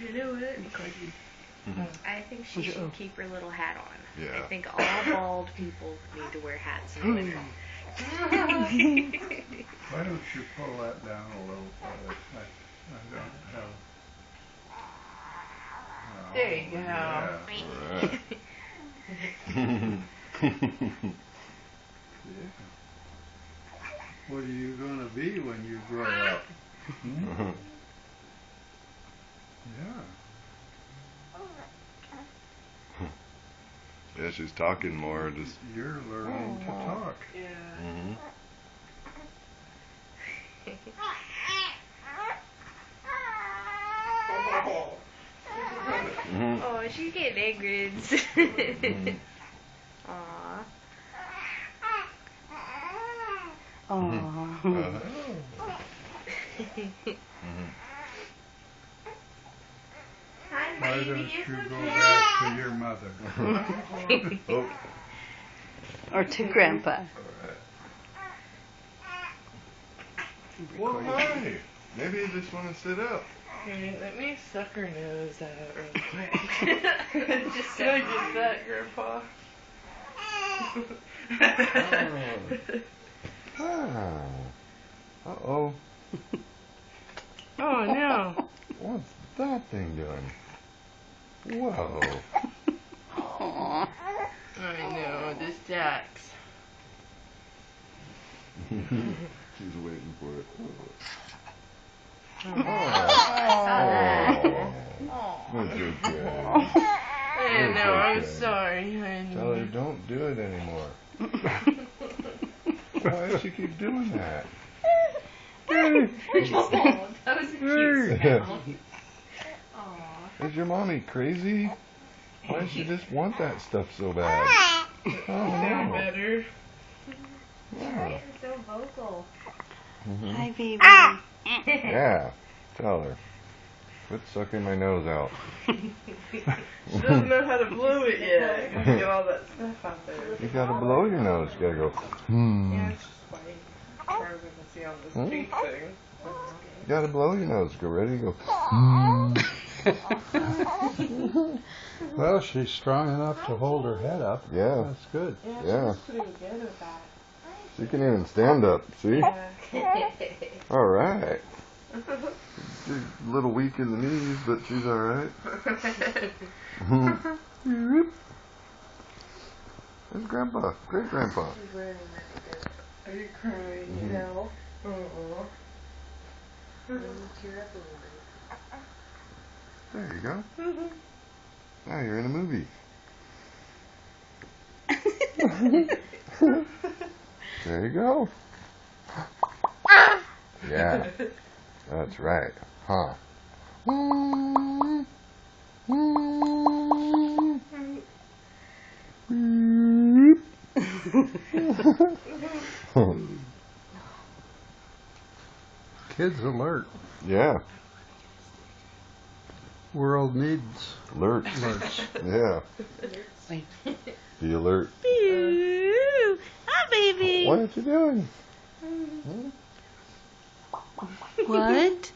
You know what? I think she should keep her little hat on. Yeah. I think all bald people need to wear hats in the winter. Why don't you pull that down a little further? I don't have... Oh, There you go. Yeah. Yeah. What are you going to be when you grow up? Hmm? Yeah. Yeah, she's talking more. Just. You're learning to talk. Yeah. Mm-hmm. Mm-hmm. Oh, she's getting angry. Aww. Mm-hmm. Why don't you go back to your mother? Oh. Or to Grandpa. Well, hi. Maybe you just want to sit up. Here, let me suck her nose out real quick. Just can I get that, Grandpa? Ah. Uh-oh. Oh no. What's that thing doing? Whoa. Aww. I know, this Dax. She's waiting for it. Oh. That's okay. I know, I'm sorry, honey. Tell her don't do it anymore. Why does she keep doing that? That was a cute sound. Aww. Is your mommy crazy? Why does she just want that stuff so bad? Oh no. Better. Yeah. You're so vocal. Mhm. Hi, baby. Yeah. Tell her. Quit sucking my nose out. She doesn't know how to blow it yet. Gotta get all that stuff out there. You gotta blow your nose. You gotta go. Yeah, it's just funny. As far as I can see on this pink thing. You gotta blow your nose. Go ready. Go. Well, she's strong enough to hold her head up. Yeah. That's good. Yeah. She's pretty good at that. She can even stand up. See? All right. She's a little weak in the knees, but she's all right. There's Grandpa. Great Grandpa. Are you crying? No. Uh-oh. Cheer up a There you go. Now you're in a movie. There you go. Yeah. That's right. Huh. Kids alert. Yeah. World needs Alert. alerts. Yeah. Wait. Be alert. Hi, baby. What are you doing? What?